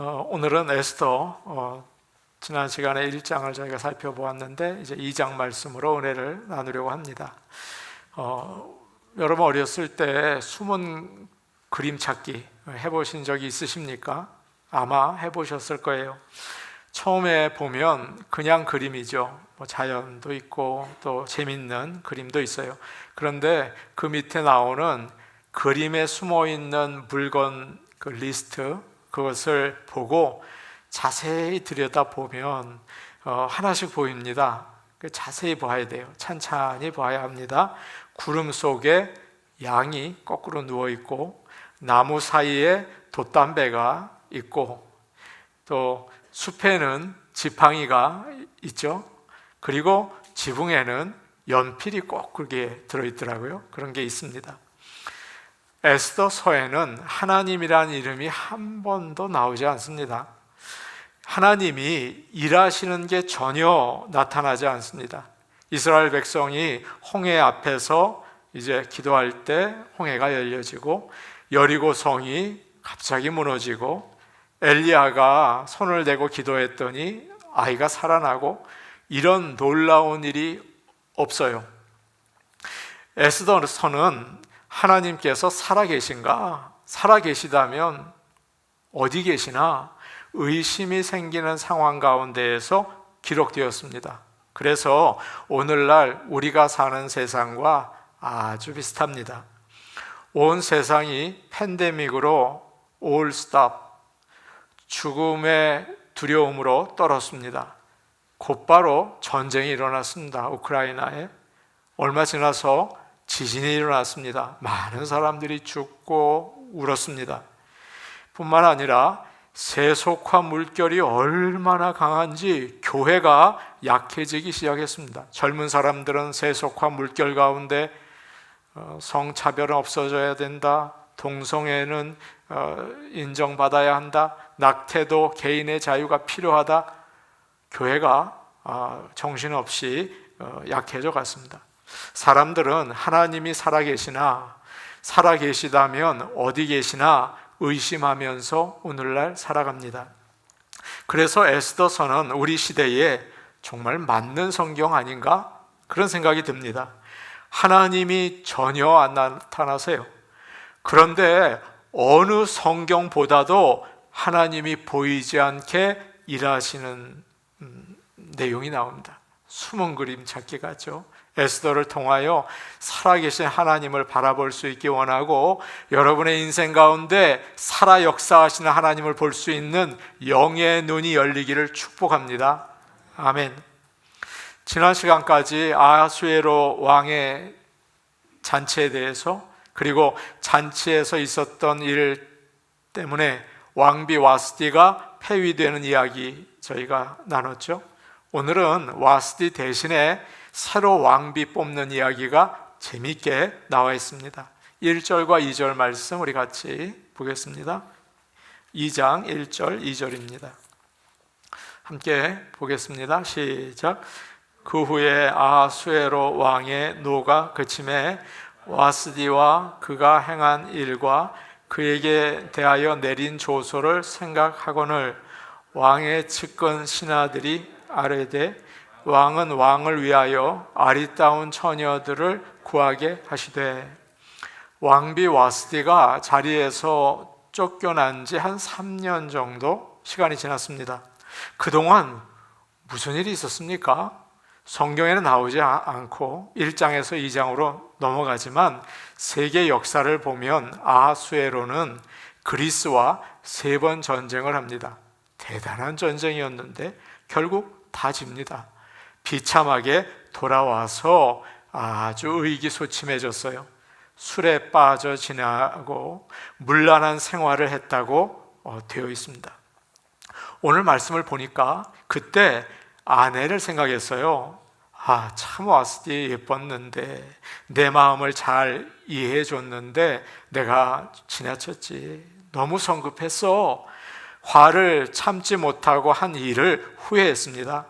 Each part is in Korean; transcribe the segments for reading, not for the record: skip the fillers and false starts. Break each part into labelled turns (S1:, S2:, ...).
S1: 오늘은 에스더 지난 시간에 1장을 저희가 살펴보았는데 이제 2장 말씀으로 은혜를 나누려고 합니다. 여러분 어렸을 때 숨은 그림 찾기 해보신 적이 있으십니까? 아마 해보셨을 거예요. 처음에 보면 그냥 그림이죠. 자연도 있고 또 재밌는 그림도 있어요. 그런데 그 밑에 나오는 그림에 숨어있는 물건 그 리스트, 그것을 보고 자세히 들여다보면 하나씩 보입니다. 자세히 봐야 돼요. 찬찬히 봐야 합니다. 구름 속에 양이 거꾸로 누워있고, 나무 사이에 돛담배가 있고, 또 숲에는 지팡이가 있죠. 그리고 지붕에는 연필이 꼭 그게 들어있더라고요. 그런 게 있습니다. 에스더서에는 하나님이라는 이름이 한 번도 나오지 않습니다. 하나님이 일하시는 게 전혀 나타나지 않습니다. 이스라엘 백성이 홍해 앞에서 이제 기도할 때 홍해가 열려지고, 여리고 성이 갑자기 무너지고, 엘리야가 손을 대고 기도했더니 아이가 살아나고, 이런 놀라운 일이 없어요. 에스더서는 하나님께서 살아계신가? 살아계시다면 어디 계시나? 의심이 생기는 상황 가운데에서 기록되었습니다. 그래서 오늘날 우리가 사는 세상과 아주 비슷합니다. 온 세상이 팬데믹으로 all stop, 죽음의 두려움으로 떨었습니다. 곧바로 전쟁이 일어났습니다. 우크라이나에. 얼마 지나서 지진이 일어났습니다. 많은 사람들이 죽고 울었습니다. 뿐만 아니라 세속화 물결이 얼마나 강한지 교회가 약해지기 시작했습니다. 젊은 사람들은 세속화 물결 가운데 성차별은 없어져야 된다, 동성애는 인정받아야 한다, 낙태도 개인의 자유가 필요하다. 교회가 정신없이 약해져 갔습니다. 사람들은 하나님이 살아계시나, 살아계시다면 어디 계시나 의심하면서 오늘날 살아갑니다. 그래서 에스더서는 우리 시대에 정말 맞는 성경 아닌가? 그런 생각이 듭니다. 하나님이 전혀 안 나타나세요. 그런데 어느 성경보다도 하나님이 보이지 않게 일하시는 내용이 나옵니다. 숨은 그림 찾기 같죠. 에스더를 통하여 살아계신 하나님을 바라볼 수 있기 원하고, 여러분의 인생 가운데 살아 역사하시는 하나님을 볼 수 있는 영의 눈이 열리기를 축복합니다. 아멘. 지난 시간까지 아하수에로 왕의 잔치에 대해서, 그리고 잔치에서 있었던 일 때문에 왕비 와스디가 폐위되는 이야기 저희가 나눴죠. 오늘은 와스디 대신에 새로 왕비 뽑는 이야기가 재미있게 나와 있습니다. 1절과 2절 말씀 우리 같이 보겠습니다. 2장 1절 2절입니다. 함께 보겠습니다. 시작. 그 후에 아하수에로 왕의 노가 그침에 와스디와 그가 행한 일과 그에게 대하여 내린 조소를 생각하거늘 왕의 측근 신하들이 아뢰되, 왕은 왕을 위하여 아리따운 처녀들을 구하게 하시되. 왕비 와스디가 자리에서 쫓겨난 지 한 3년 정도 시간이 지났습니다. 그동안 무슨 일이 있었습니까? 성경에는 나오지 않고 1장에서 2장으로 넘어가지만 세계 역사를 보면 아하수에로는 그리스와 3번 전쟁을 합니다. 대단한 전쟁이었는데 결국 다 집니다. 비참하게 돌아와서 아주 의기소침해졌어요. 술에 빠져 지나고 문란한 생활을 했다고 되어 있습니다. 오늘 말씀을 보니까 그때 아내를 생각했어요. 참 와스디 예뻤는데, 내 마음을 잘 이해해 줬는데 내가 지나쳤지. 너무 성급했어. 화를 참지 못하고 한 일을 후회했습니다.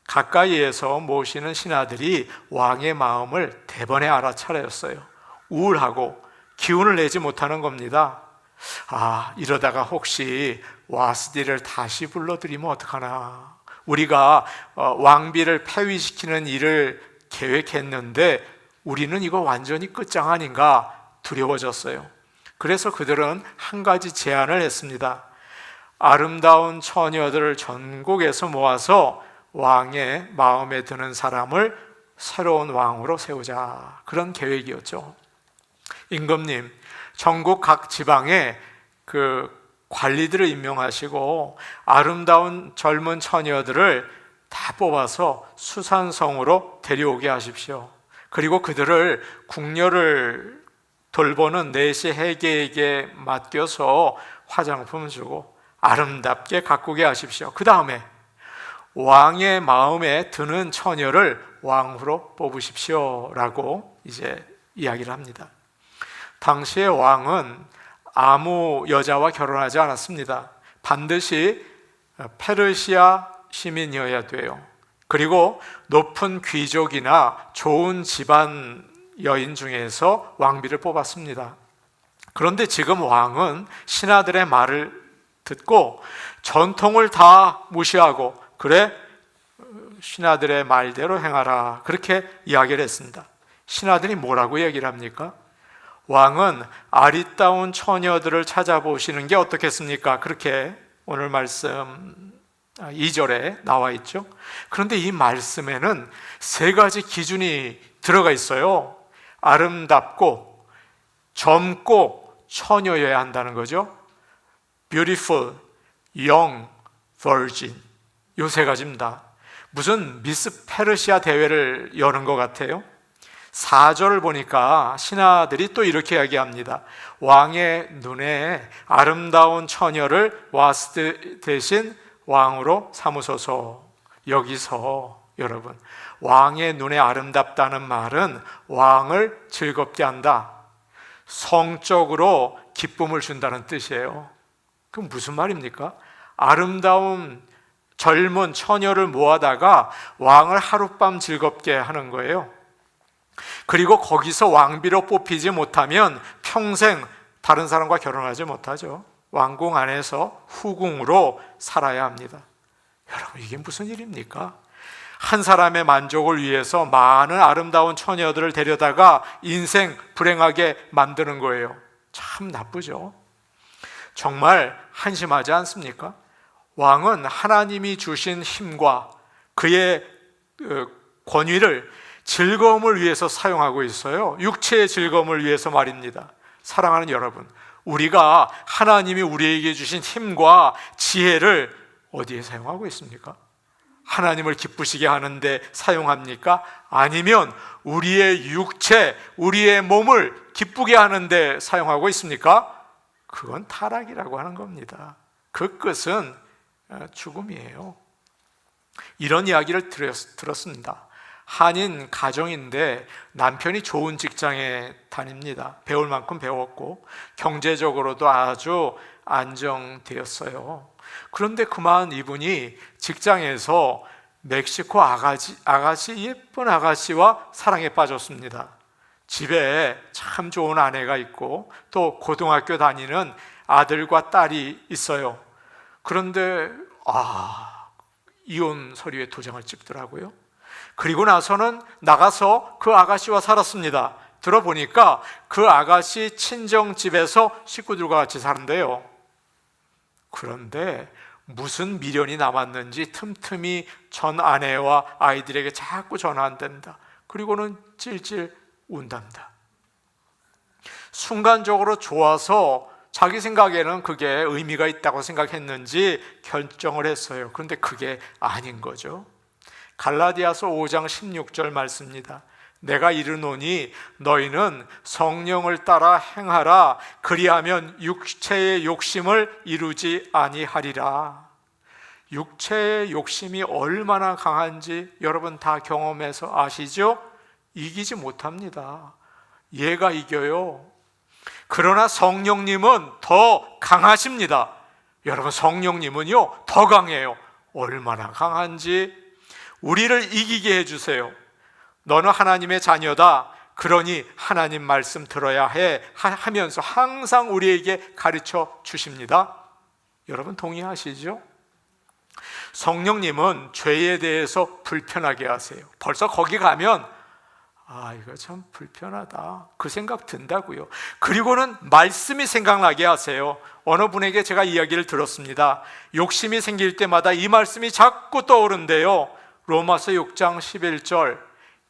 S1: 가까이에서 모시는 신하들이 왕의 마음을 대번에 알아차렸어요. 우울하고 기운을 내지 못하는 겁니다. 이러다가 혹시 와스디를 다시 불러들이면 어떡하나, 우리가 왕비를 폐위시키는 일을 계획했는데 우리는 이거 완전히 끝장 아닌가 두려워졌어요. 그래서 그들은 한 가지 제안을 했습니다. 아름다운 처녀들을 전국에서 모아서 왕의 마음에 드는 사람을 새로운 왕으로 세우자, 그런 계획이었죠. 임금님, 전국 각 지방에 그 관리들을 임명하시고 아름다운 젊은 처녀들을 다 뽑아서 수산성으로 데려오게 하십시오. 그리고 그들을 궁녀를 돌보는 내시 해계에게 맡겨서 화장품 주고 아름답게 가꾸게 하십시오. 그 다음에 왕의 마음에 드는 처녀를 왕후로 뽑으십시오 라고 이제 이야기를 합니다. 당시의 왕은 아무 여자와 결혼하지 않았습니다. 반드시 페르시아 시민이어야 돼요. 그리고 높은 귀족이나 좋은 집안 여인 중에서 왕비를 뽑았습니다. 그런데 지금 왕은 신하들의 말을 듣고 전통을 다 무시하고, 그래, 신하들의 말대로 행하라, 그렇게 이야기를 했습니다. 신하들이 뭐라고 얘기를 합니까? 왕은 아리따운 처녀들을 찾아보시는 게 어떻겠습니까? 그렇게 오늘 말씀 2절에 나와 있죠. 그런데 이 말씀에는 세 가지 기준이 들어가 있어요. 아름답고 젊고 처녀여야 한다는 거죠. Beautiful, young, virgin, 요 세 가지입니다. 무슨 미스 페르시아 대회를 여는 것 같아요. 4절을 보니까 신하들이 또 이렇게 이야기합니다. 왕의 눈에 아름다운 처녀를 와스드 대신 왕으로 삼으소서. 여기서 여러분, 왕의 눈에 아름답다는 말은 왕을 즐겁게 한다, 성적으로 기쁨을 준다는 뜻이에요. 그럼 무슨 말입니까? 아름다운 젊은 처녀를 모아다가 왕을 하룻밤 즐겁게 하는 거예요. 그리고 거기서 왕비로 뽑히지 못하면 평생 다른 사람과 결혼하지 못하죠. 왕궁 안에서 후궁으로 살아야 합니다. 여러분, 이게 무슨 일입니까? 한 사람의 만족을 위해서 많은 아름다운 처녀들을 데려다가 인생 불행하게 만드는 거예요. 참 나쁘죠. 정말 한심하지 않습니까? 왕은 하나님이 주신 힘과 그의 권위를 즐거움을 위해서 사용하고 있어요. 육체의 즐거움을 위해서 말입니다. 사랑하는 여러분, 우리가 하나님이 우리에게 주신 힘과 지혜를 어디에 사용하고 있습니까? 하나님을 기쁘시게 하는데 사용합니까? 아니면 우리의 육체, 우리의 몸을 기쁘게 하는데 사용하고 있습니까? 그건 타락이라고 하는 겁니다. 그 끝은 죽음이에요. 이런 이야기를 들었습니다. 한인 가정인데 남편이 좋은 직장에 다닙니다. 배울 만큼 배웠고 경제적으로도 아주 안정되었어요. 그런데 그만 이분이 직장에서 멕시코 아가씨, 예쁜 아가씨와 사랑에 빠졌습니다. 집에 참 좋은 아내가 있고 또 고등학교 다니는 아들과 딸이 있어요. 그런데 이혼 서류에 도장을 찍더라고요. 그리고 나서는 나가서 그 아가씨와 살았습니다. 들어보니까 그 아가씨 친정집에서 식구들과 같이 사는데요. 그런데 무슨 미련이 남았는지 틈틈이 전 아내와 아이들에게 자꾸 전화한답니다. 그리고는 찔찔 운답니다. 순간적으로 좋아서 자기 생각에는 그게 의미가 있다고 생각했는지 결정을 했어요. 그런데 그게 아닌 거죠. 갈라디아서 5장 16절 말씀입니다. 내가 이르노니 너희는 성령을 따라 행하라. 그리하면 육체의 욕심을 이루지 아니하리라. 육체의 욕심이 얼마나 강한지 여러분 다 경험해서 아시죠? 이기지 못합니다. 얘가 이겨요. 그러나 성령님은 더 강하십니다. 여러분, 성령님은요 더 강해요. 얼마나 강한지 우리를 이기게 해주세요. 너는 하나님의 자녀다. 그러니 하나님 말씀 들어야 해 하면서 항상 우리에게 가르쳐 주십니다. 여러분 동의하시죠? 성령님은 죄에 대해서 불편하게 하세요. 벌써 거기 가면 이거 참 불편하다 그 생각 든다고요. 그리고는 말씀이 생각나게 하세요. 어느 분에게 제가 이야기를 들었습니다. 욕심이 생길 때마다 이 말씀이 자꾸 떠오른대요. 로마서 6장 11절,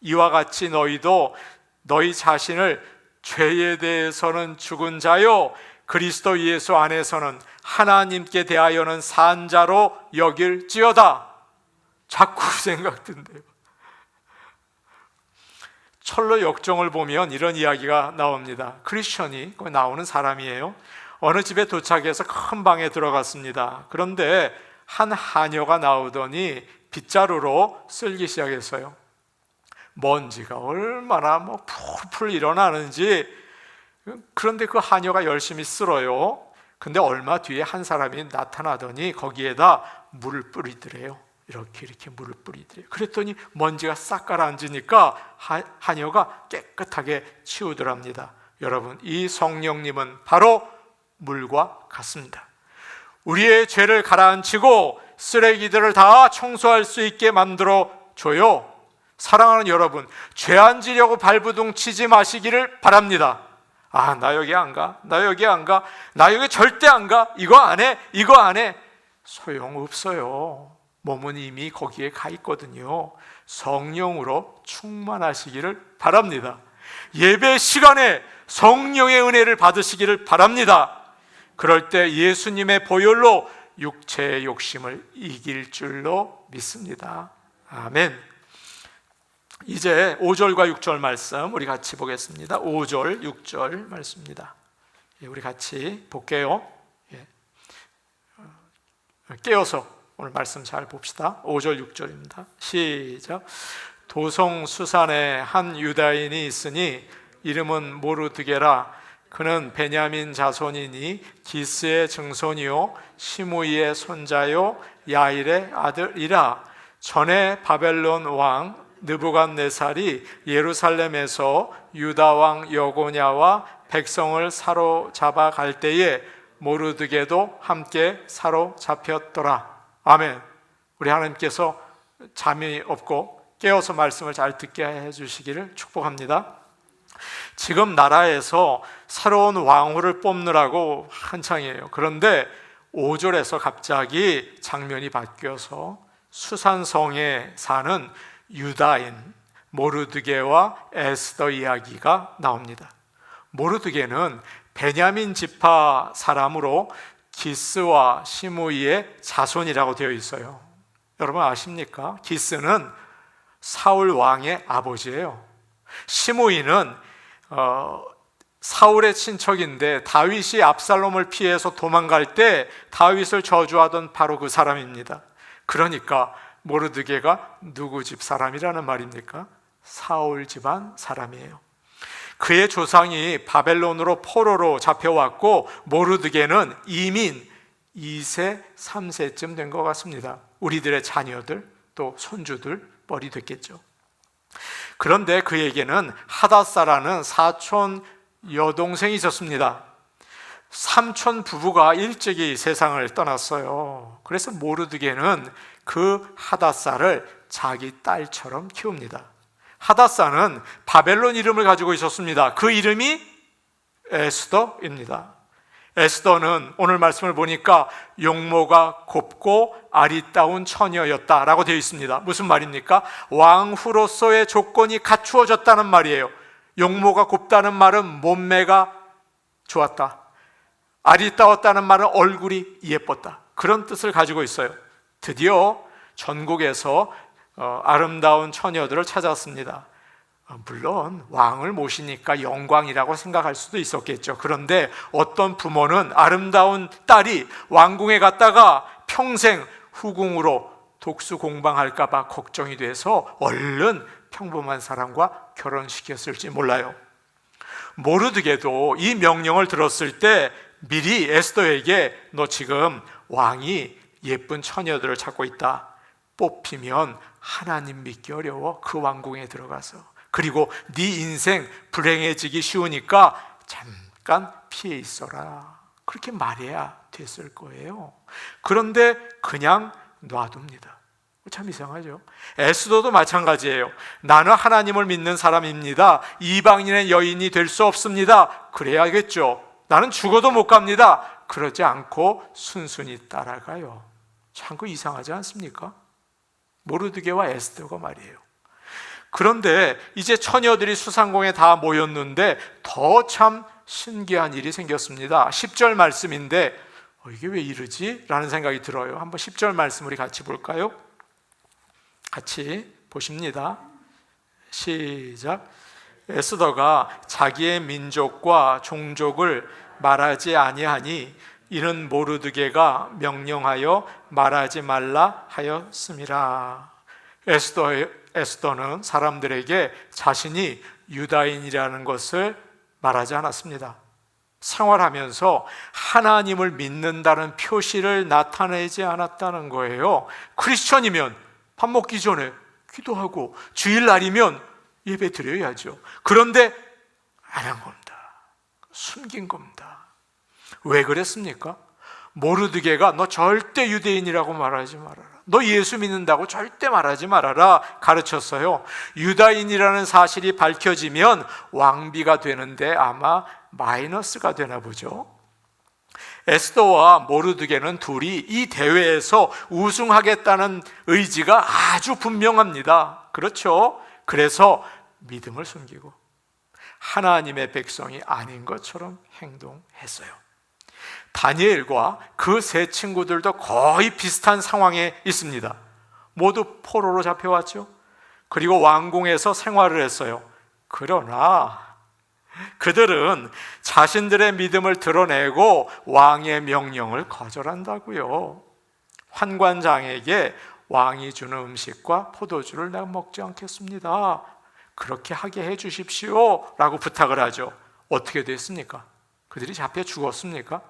S1: 이와 같이 너희도 너희 자신을 죄에 대해서는 죽은 자요 그리스도 예수 안에서는 하나님께 대하여는 산 자로 여길지어다. 자꾸 생각든대요. 철로 역정을 보면 이런 이야기가 나옵니다. 크리스천이 나오는 사람이에요. 어느 집에 도착해서 큰 방에 들어갔습니다. 그런데 한 하녀가 나오더니 빗자루로 쓸기 시작했어요. 먼지가 얼마나 풀풀 일어나는지. 그런데 그 하녀가 열심히 쓸어요. 근데 얼마 뒤에 한 사람이 나타나더니 거기에다 물을 뿌리더래요. 이렇게 물을 뿌리더래요. 그랬더니 먼지가 싹 가라앉으니까 하녀가 깨끗하게 치우더랍니다. 여러분, 이 성령님은 바로 물과 같습니다. 우리의 죄를 가라앉히고 쓰레기들을 다 청소할 수 있게 만들어 줘요. 사랑하는 여러분, 죄 안 지려고 발부둥 치지 마시기를 바랍니다. 나 여기 안 가, 나 여기 안 가, 나 여기 절대 안 가, 이거 안 해, 이거 안 해. 소용없어요. 몸은 이미 거기에 가 있거든요. 성령으로 충만하시기를 바랍니다. 예배 시간에 성령의 은혜를 받으시기를 바랍니다. 그럴 때 예수님의 보혈로 육체의 욕심을 이길 줄로 믿습니다. 아멘. 이제 5절과 6절 말씀 우리 같이 보겠습니다. 5절, 6절 말씀입니다. 우리 같이 볼게요. 깨어서 오늘 말씀 잘 봅시다. 5절, 6절입니다. 시작. 도성수산에 한 유다인이 있으니 이름은 모르드게라. 그는 베냐민 자손이니 기스의 증손이요 시므이의 손자요 야일의 아들이라. 전에 바벨론 왕 느부갓네살이 예루살렘에서 유다 왕 여고냐와 백성을 사로잡아 갈 때에 모르드게도 함께 사로잡혔더라. 아멘. 우리 하나님께서 잠이 없고 깨어서 말씀을 잘 듣게 해주시기를 축복합니다. 지금 나라에서 새로운 왕후를 뽑느라고 한창이에요. 그런데 5절에서 갑자기 장면이 바뀌어서 수산성에 사는 유다인 모르드게와 에스더 이야기가 나옵니다. 모르드게는 베냐민 지파 사람으로 기스와 시므이의 자손이라고 되어 있어요. 여러분 아십니까? 기스는 사울 왕의 아버지예요. 시므이는 사울의 친척인데 다윗이 압살롬을 피해서 도망갈 때 다윗을 저주하던 바로 그 사람입니다. 그러니까 모르드게가 누구 집 사람이라는 말입니까? 사울 집안 사람이에요. 그의 조상이 바벨론으로 포로로 잡혀왔고 모르드게는 이민 2세, 3세쯤 된 것 같습니다. 우리들의 자녀들 또 손주들 뻘이 됐겠죠. 그런데 그에게는 하닷사라는 사촌 여동생이 있었습니다. 삼촌 부부가 일찍이 세상을 떠났어요. 그래서 모르드게는 그 하닷사를 자기 딸처럼 키웁니다. 하닷사는 바벨론 이름을 가지고 있었습니다. 그 이름이 에스더입니다. 에스더는 오늘 말씀을 보니까 용모가 곱고 아리따운 처녀였다라고 되어 있습니다. 무슨 말입니까? 왕후로서의 조건이 갖추어졌다는 말이에요. 용모가 곱다는 말은 몸매가 좋았다. 아리따웠다는 말은 얼굴이 예뻤다. 그런 뜻을 가지고 있어요. 드디어 전국에서 아름다운 처녀들을 찾았습니다. 물론 왕을 모시니까 영광이라고 생각할 수도 있었겠죠. 그런데 어떤 부모는 아름다운 딸이 왕궁에 갔다가 평생 후궁으로 독수공방할까 봐 걱정이 돼서 얼른 평범한 사람과 결혼시켰을지 몰라요. 모르드게도 이 명령을 들었을 때 미리 에스더에게 너 지금 왕이 예쁜 처녀들을 찾고 있다. 뽑히면 하나님 믿기 어려워. 그 왕궁에 들어가서 그리고 네 인생 불행해지기 쉬우니까 잠깐 피해 있어라. 그렇게 말해야 됐을 거예요. 그런데 그냥 놔둡니다. 참 이상하죠. 에스더도 마찬가지예요. 나는 하나님을 믿는 사람입니다. 이방인의 여인이 될 수 없습니다. 그래야겠죠. 나는 죽어도 못 갑니다. 그러지 않고 순순히 따라가요. 참 그 이상하지 않습니까? 모르드게와 에스더가 말이에요. 그런데 이제 처녀들이 수상공에 다 모였는데 더 참 신기한 일이 생겼습니다. 10절 말씀인데 이게 왜 이러지? 라는 생각이 들어요. 한번 10절 말씀 우리 같이 볼까요? 같이 보십니다. 시작. 에스더가 자기의 민족과 종족을 말하지 아니하니 이는 모르드게가 명령하여 말하지 말라 하였음이라. 에스더는 사람들에게 자신이 유다인이라는 것을 말하지 않았습니다. 생활하면서 하나님을 믿는다는 표시를 나타내지 않았다는 거예요. 크리스천이면 밥 먹기 전에 기도하고 주일날이면 예배 드려야죠. 그런데 안 한 겁니다. 숨긴 겁니다. 왜 그랬습니까? 모르드게가 너 절대 유대인이라고 말하지 말아라. 너 예수 믿는다고 절대 말하지 말아라 가르쳤어요. 유다인이라는 사실이 밝혀지면 왕비가 되는데 아마 마이너스가 되나 보죠. 에스더와 모르드게는 둘이 이 대회에서 우승하겠다는 의지가 아주 분명합니다. 그렇죠? 그래서 믿음을 숨기고 하나님의 백성이 아닌 것처럼 행동했어요. 다니엘과 그 세 친구들도 거의 비슷한 상황에 있습니다. 모두 포로로 잡혀왔죠. 그리고 왕궁에서 생활을 했어요. 그러나 그들은 자신들의 믿음을 드러내고 왕의 명령을 거절한다고요. 환관장에게 왕이 주는 음식과 포도주를 내가 먹지 않겠습니다. 그렇게 하게 해 주십시오 라고 부탁을 하죠. 어떻게 됐습니까? 그들이 잡혀 죽었습니까?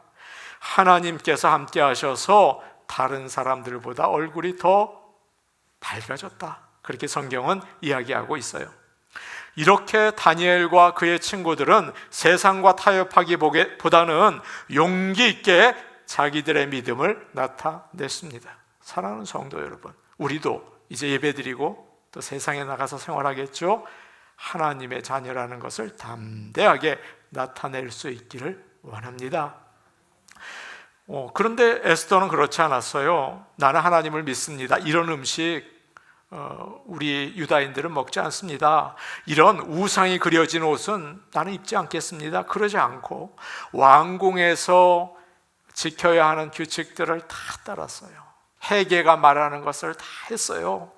S1: 하나님께서 함께 하셔서 다른 사람들보다 얼굴이 더 밝아졌다. 그렇게 성경은 이야기하고 있어요. 이렇게 다니엘과 그의 친구들은 세상과 타협하기보다는 용기 있게 자기들의 믿음을 나타냈습니다. 사랑하는 성도 여러분, 우리도 이제 예배드리고 또 세상에 나가서 생활하겠죠. 하나님의 자녀라는 것을 담대하게 나타낼 수 있기를 원합니다. 그런데 에스더는 그렇지 않았어요. 나는 하나님을 믿습니다. 이런 음식 우리 유다인들은 먹지 않습니다. 이런 우상이 그려진 옷은 나는 입지 않겠습니다. 그러지 않고 왕궁에서 지켜야 하는 규칙들을 다 따랐어요. 회개가 말하는 것을 다 했어요.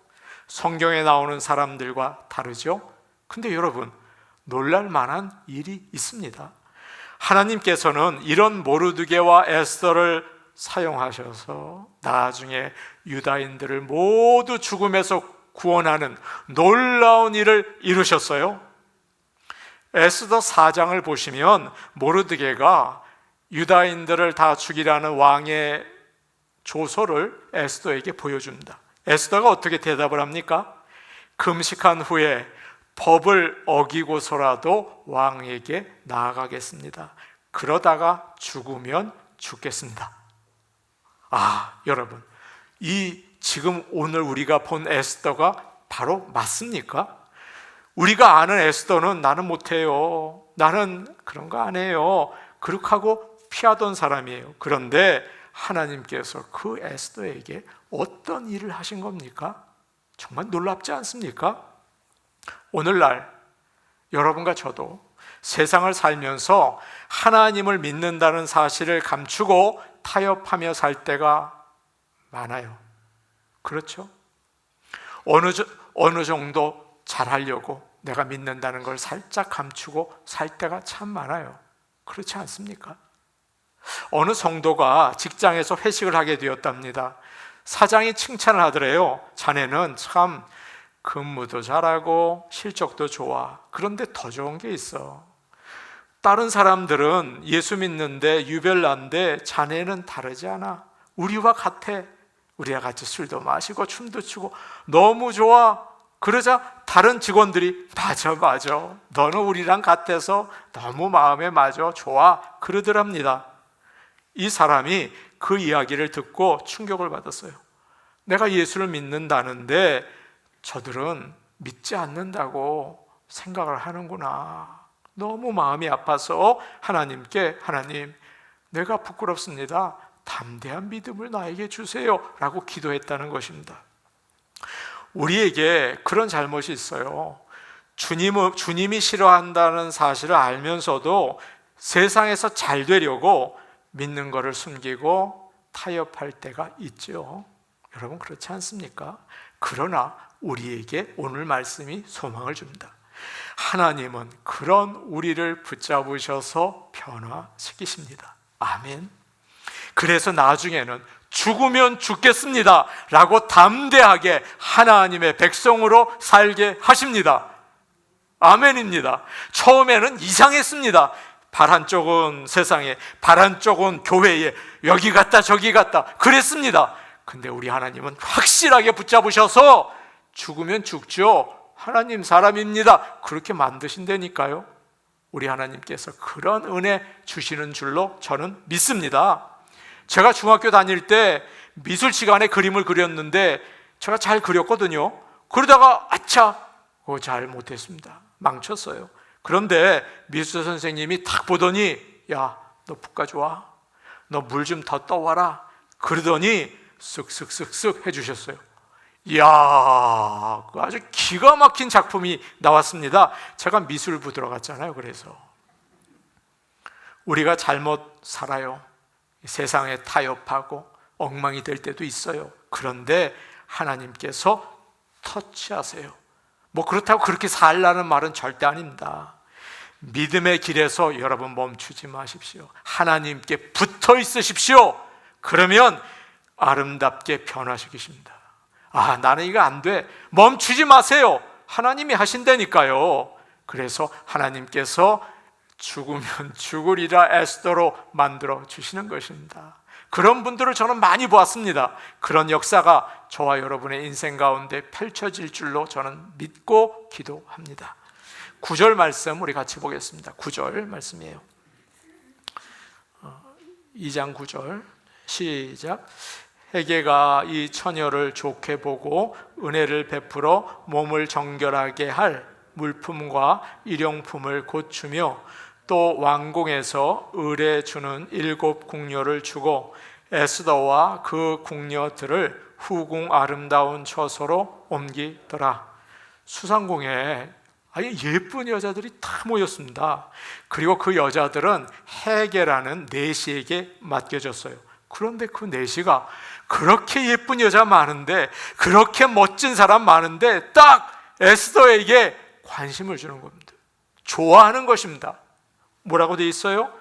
S1: 성경에 나오는 사람들과 다르죠? 근데 여러분, 놀랄 만한 일이 있습니다. 하나님께서는 이런 모르드게와 에스더를 사용하셔서 나중에 유다인들을 모두 죽음에서 구원하는 놀라운 일을 이루셨어요. 에스더 4장을 보시면 모르드게가 유다인들을 다 죽이라는 왕의 조서를 에스더에게 보여줍니다. 에스더가 어떻게 대답을 합니까? 금식한 후에 법을 어기고서라도 왕에게 나아가겠습니다. 그러다가 죽으면 죽겠습니다. 여러분, 이 지금 오늘 우리가 본 에스더가 바로 맞습니까? 우리가 아는 에스더는 나는 못해요. 나는 그런 거 안 해요. 그렇게 하고 피하던 사람이에요. 그런데 하나님께서 그 에스더에게 어떤 일을 하신 겁니까? 정말 놀랍지 않습니까? 오늘날 여러분과 저도 세상을 살면서 하나님을 믿는다는 사실을 감추고 타협하며 살 때가 많아요. 그렇죠? 어느 정도 잘하려고 내가 믿는다는 걸 살짝 감추고 살 때가 참 많아요. 그렇지 않습니까? 어느 성도가 직장에서 회식을 하게 되었답니다. 사장이 칭찬을 하더래요. 자네는 참 근무도 잘하고 실적도 좋아. 그런데 더 좋은 게 있어. 다른 사람들은 예수 믿는데 유별난데 자네는 다르지 않아. 우리와 같아. 우리와 같이 술도 마시고 춤도 추고 너무 좋아. 그러자 다른 직원들이 맞아 너는 우리랑 같아서 너무 마음에 맞아 좋아 그러더랍니다. 이 사람이 그 이야기를 듣고 충격을 받았어요. 내가 예수를 믿는다는데 저들은 믿지 않는다고 생각을 하는구나. 너무 마음이 아파서 하나님께 하나님 내가 부끄럽습니다. 담대한 믿음을 나에게 주세요 라고 기도했다는 것입니다. 우리에게 그런 잘못이 있어요. 주님이 싫어한다는 사실을 알면서도 세상에서 잘 되려고 믿는 것을 숨기고 타협할 때가 있죠. 여러분 그렇지 않습니까? 그러나 우리에게 오늘 말씀이 소망을 줍니다. 하나님은 그런 우리를 붙잡으셔서 변화시키십니다. 아멘. 그래서 나중에는 죽으면 죽겠습니다 라고 담대하게 하나님의 백성으로 살게 하십니다. 아멘입니다. 처음에는 이상했습니다. 발 한쪽은 세상에, 발 한쪽은 교회에, 여기 갔다 저기 갔다 그랬습니다. 근데 우리 하나님은 확실하게 붙잡으셔서 죽으면 죽죠, 하나님 사람입니다, 그렇게 만드신다니까요. 우리 하나님께서 그런 은혜 주시는 줄로 저는 믿습니다. 제가 중학교 다닐 때 미술 시간에 그림을 그렸는데 제가 잘 그렸거든요. 그러다가 아차, 잘 못했습니다. 망쳤어요. 그런데 미술 선생님이 딱 보더니 야, 너 붓 가져와, 너 물 좀 더 떠와라 그러더니 쓱쓱쓱쓱 해주셨어요. 이야, 아주 기가 막힌 작품이 나왔습니다. 제가 미술부 들어갔잖아요. 그래서 우리가 잘못 살아요. 세상에 타협하고 엉망이 될 때도 있어요. 그런데 하나님께서 터치하세요. 뭐 그렇다고 그렇게 살라는 말은 절대 아닙니다. 믿음의 길에서 여러분 멈추지 마십시오. 하나님께 붙어 있으십시오. 그러면 아름답게 변화시키십니다. 아, 나는 이거 안 돼. 멈추지 마세요. 하나님이 하신다니까요. 그래서 하나님께서 죽으면 죽으리라 에스더로 만들어 주시는 것입니다. 그런 분들을 저는 많이 보았습니다. 그런 역사가 저와 여러분의 인생 가운데 펼쳐질 줄로 저는 믿고 기도합니다. 9절 말씀 우리 같이 보겠습니다. 9절 말씀이에요. 2장 9절 시작. 헤게가 이 처녀를 좋게 보고 은혜를 베풀어 몸을 정결하게 할 물품과 일용품을 고추며 또 왕궁에서 을에 주는 7 궁녀를 주고 에스더와 그 궁녀들을 후궁 아름다운 처소로 옮기더라. 수상궁에 아예 예쁜 여자들이 다 모였습니다. 그리고 그 여자들은 헤게라는 내시에게 맡겨졌어요. 그런데 그 내시가 그렇게 예쁜 여자 많은데, 그렇게 멋진 사람 많은데 딱 에스더에게 관심을 주는 겁니다. 좋아하는 것입니다. 뭐라고 돼 있어요?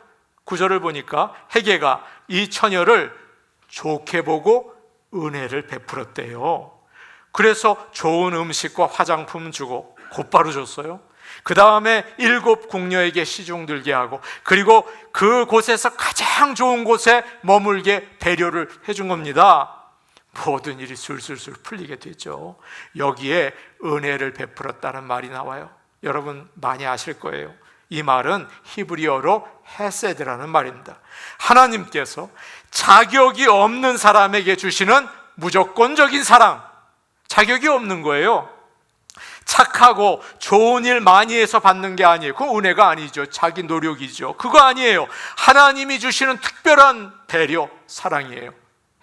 S1: 9절을 보니까 헤게가 이 처녀를 좋게 보고 은혜를 베풀었대요. 그래서 좋은 음식과 화장품 주고 곧바로 줬어요. 그 다음에 7 궁녀에게 시중 들게 하고, 그리고 그곳에서 가장 좋은 곳에 머물게 배려를 해준 겁니다. 모든 일이 술술술 풀리게 되죠. 여기에 은혜를 베풀었다는 말이 나와요. 여러분 많이 아실 거예요. 이 말은 히브리어로 헤세드라는 말입니다. 하나님께서 자격이 없는 사람에게 주시는 무조건적인 사랑, 자격이 없는 거예요. 착하고 좋은 일 많이 해서 받는 게 아니에요. 그건 은혜가 아니죠. 자기 노력이죠. 그거 아니에요. 하나님이 주시는 특별한 배려, 사랑이에요.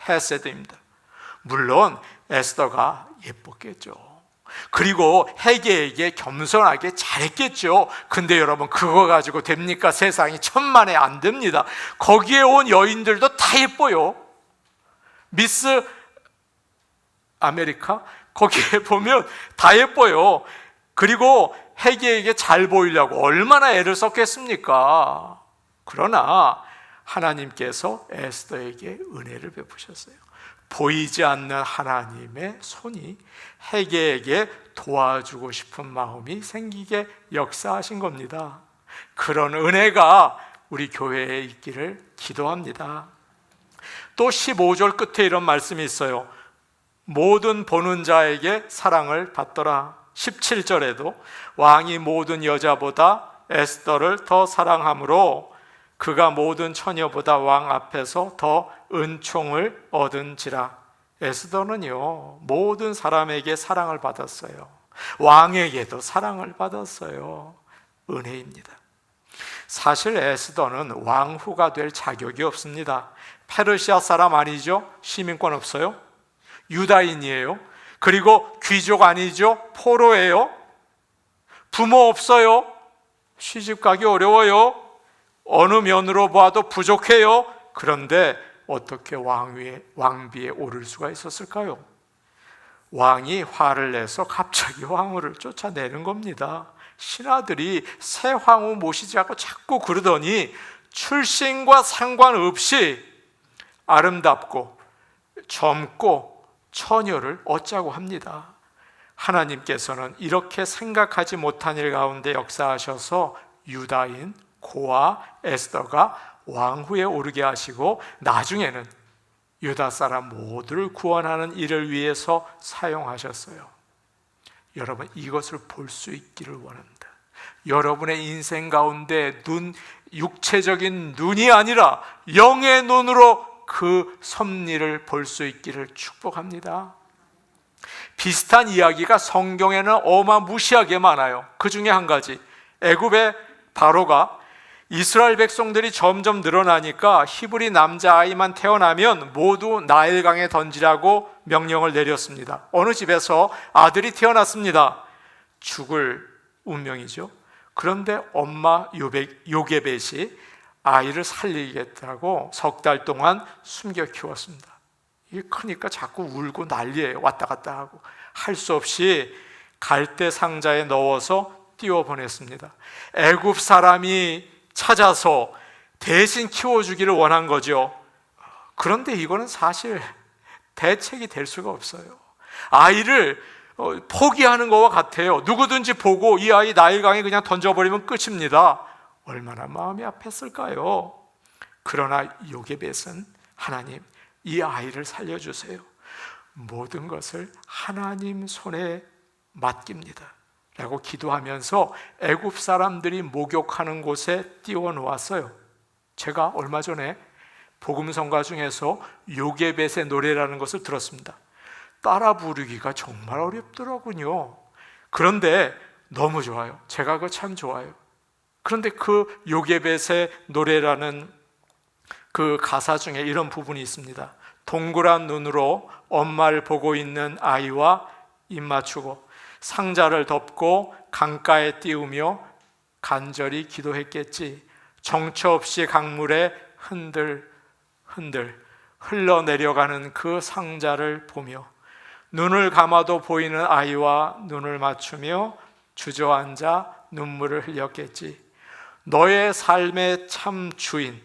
S1: 헤세드입니다. 물론 에스더가 예뻤겠죠. 그리고 헤게에게 겸손하게 잘했겠죠. 근데 여러분 그거 가지고 됩니까? 세상이 천만에 안 됩니다. 거기에 온 여인들도 다 예뻐요. 미스 아메리카 거기에 보면 다 예뻐요. 그리고 헤게에게 잘 보이려고 얼마나 애를 썼겠습니까? 그러나 하나님께서 에스더에게 은혜를 베푸셨어요. 보이지 않는 하나님의 손이 헤게에게 도와주고 싶은 마음이 생기게 역사하신 겁니다. 그런 은혜가 우리 교회에 있기를 기도합니다. 또 15절 끝에 이런 말씀이 있어요. 모든 보는 자에게 사랑을 받더라. 17절에도 왕이 모든 여자보다 에스더를 더 사랑하므로 그가 모든 처녀보다 왕 앞에서 더 은총을 얻은지라. 에스더는요, 모든 사람에게 사랑을 받았어요. 왕에게도 사랑을 받았어요. 은혜입니다. 사실 에스더는 왕후가 될 자격이 없습니다. 페르시아 사람 아니죠? 시민권 없어요? 유다인이에요. 그리고 귀족 아니죠? 포로예요. 부모 없어요. 시집가기 어려워요. 어느 면으로 봐도 부족해요. 그런데 어떻게 왕비에 오를 수가 있었을까요? 왕이 화를 내서 갑자기 왕후를 쫓아내는 겁니다. 신하들이 새 왕후 모시자고 자꾸 그러더니 출신과 상관없이 아름답고 젊고 처녀를 얻자고 합니다. 하나님께서는 이렇게 생각하지 못한 일 가운데 역사하셔서 유다인 고아 에스더가 왕후에 오르게 하시고 나중에는 유다 사람 모두를 구원하는 일을 위해서 사용하셨어요. 여러분, 이것을 볼 수 있기를 원합니다. 여러분의 인생 가운데 육체적인 눈이 아니라 영의 눈으로 그 섭리를 볼 수 있기를 축복합니다. 비슷한 이야기가 성경에는 어마무시하게 많아요. 그 중에 한 가지, 애굽의 바로가 이스라엘 백성들이 점점 늘어나니까 히브리 남자아이만 태어나면 모두 나일강에 던지라고 명령을 내렸습니다. 어느 집에서 아들이 태어났습니다. 죽을 운명이죠. 그런데 엄마 요게벳이 아이를 살리겠다고 석 달 동안 숨겨 키웠습니다. 이게 크니까 자꾸 울고 난리예요. 왔다 갔다 하고. 할 수 없이 갈대 상자에 넣어서 띄워보냈습니다. 애굽 사람이 찾아서 대신 키워주기를 원한 거죠. 그런데 이거는 사실 대책이 될 수가 없어요. 아이를 포기하는 것과 같아요. 누구든지 보고 이 아이 나일강에 그냥 던져버리면 끝입니다. 얼마나 마음이 아팠을까요? 그러나 요게벳은 하나님, 이 아이를 살려주세요. 모든 것을 하나님 손에 맡깁니다 라고 기도하면서 애굽 사람들이 목욕하는 곳에 띄워놓았어요. 제가 얼마 전에 복음성가 중에서 요게벳의 노래라는 것을 들었습니다. 따라 부르기가 정말 어렵더라고요. 그런데 너무 좋아요. 제가 그거 참 좋아요. 그런데 그 요게벳의 노래라는 그 가사 중에 이런 부분이 있습니다. 동그란 눈으로 엄마를 보고 있는 아이와 입 맞추고 상자를 덮고 강가에 띄우며 간절히 기도했겠지. 정처 없이 강물에 흔들 흘러내려가는 그 상자를 보며 눈을 감아도 보이는 아이와 눈을 맞추며 주저앉아 눈물을 흘렸겠지. 너의 삶의 참 주인,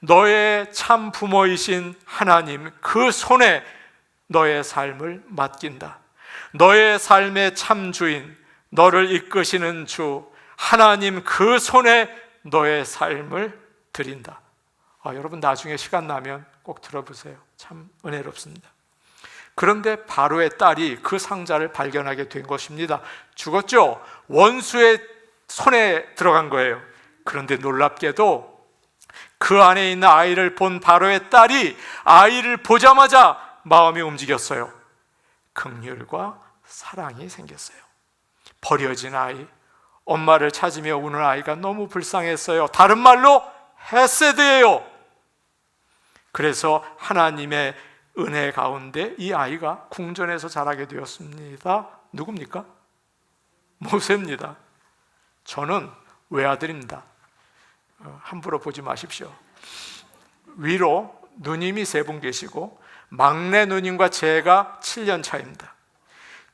S1: 너의 참 부모이신 하나님, 그 손에 너의 삶을 맡긴다. 너의 삶의 참 주인, 너를 이끄시는 주 하나님, 그 손에 너의 삶을 드린다. 여러분 나중에 시간 나면 꼭 들어보세요. 참 은혜롭습니다. 그런데 바로의 딸이 그 상자를 발견하게 된 것입니다. 죽었죠? 원수의 손에 들어간 거예요. 그런데 놀랍게도 그 안에 있는 아이를 본 바로의 딸이 아이를 보자마자 마음이 움직였어요. 긍휼과 사랑이 생겼어요. 버려진 아이, 엄마를 찾으며 우는 아이가 너무 불쌍했어요. 다른 말로 헤세드예요. 그래서 하나님의 은혜 가운데 이 아이가 궁전에서 자라게 되었습니다. 누굽니까? 모세입니다. 저는 외아들입니다. 함부로 보지 마십시오. 위로 누님이 3분 계시고 막내 누님과 제가 7년 차입니다.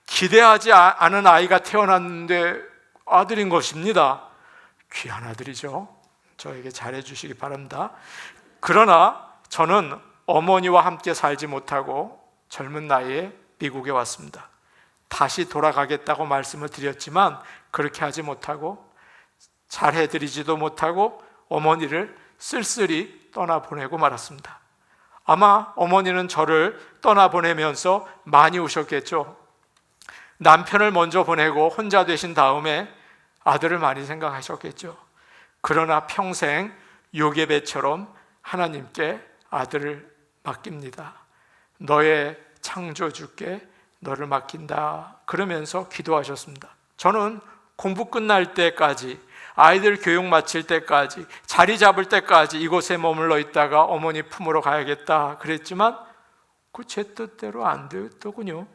S1: 기대하지 않은 아이가 태어났는데 아들인 것입니다. 귀한 아들이죠. 저에게 잘해 주시기 바랍니다. 그러나 저는 어머니와 함께 살지 못하고 젊은 나이에 미국에 왔습니다. 다시 돌아가겠다고 말씀을 드렸지만 그렇게 하지 못하고 잘해드리지도 못하고 어머니를 쓸쓸히 떠나보내고 말았습니다. 아마 어머니는 저를 떠나보내면서 많이 우셨겠죠. 남편을 먼저 보내고 혼자 되신 다음에 아들을 많이 생각하셨겠죠. 그러나 평생 요게벳처럼 하나님께 아들을 맡깁니다. 너의 창조주께 너를 맡긴다 그러면서 기도하셨습니다. 저는 공부 끝날 때까지, 아이들 교육 마칠 때까지, 자리 잡을 때까지 이곳에 머물러 있다가 어머니 품으로 가야겠다 그랬지만 그 제 뜻대로 안 되었더군요.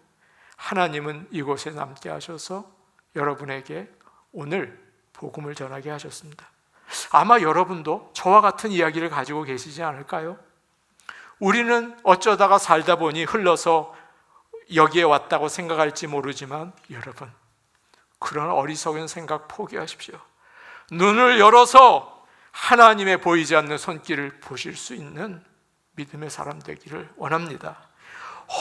S1: 하나님은 이곳에 남게 하셔서 여러분에게 오늘 복음을 전하게 하셨습니다. 아마 여러분도 저와 같은 이야기를 가지고 계시지 않을까요? 우리는 어쩌다가 살다 보니 흘러서 여기에 왔다고 생각할지 모르지만 여러분, 그런 어리석은 생각 포기하십시오. 눈을 열어서 하나님의 보이지 않는 손길을 보실 수 있는 믿음의 사람 되기를 원합니다.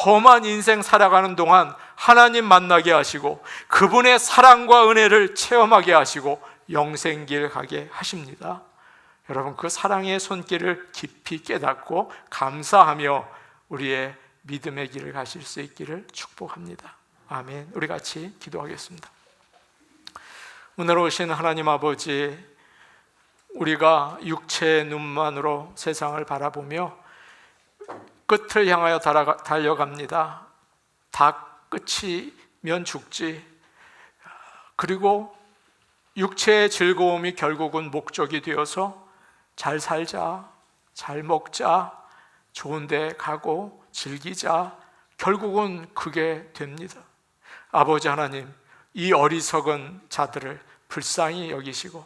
S1: 험한 인생 살아가는 동안 하나님 만나게 하시고 그분의 사랑과 은혜를 체험하게 하시고 영생길 가게 하십니다. 여러분, 그 사랑의 손길을 깊이 깨닫고 감사하며 우리의 믿음의 길을 가실 수 있기를 축복합니다. 아멘. 우리 같이 기도하겠습니다. 오늘 오신 하나님 아버지, 우리가 육체의 눈만으로 세상을 바라보며 끝을 향하여 달려갑니다. 다 끝이면 죽지. 그리고 육체의 즐거움이 결국은 목적이 되어서 잘 살자, 잘 먹자, 좋은 데 가고 즐기자, 결국은 그게 됩니다. 아버지 하나님, 이 어리석은 자들을 불쌍히 여기시고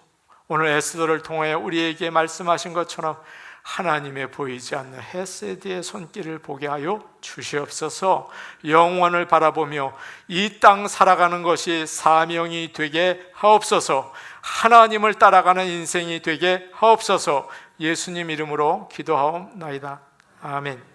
S1: 오늘 에스더를 통해 우리에게 말씀하신 것처럼 하나님의 보이지 않는 헤세드의 손길을 보게 하여 주시옵소서. 영원을 바라보며 이 땅 살아가는 것이 사명이 되게 하옵소서. 하나님을 따라가는 인생이 되게 하옵소서. 예수님 이름으로 기도하옵나이다. 아멘.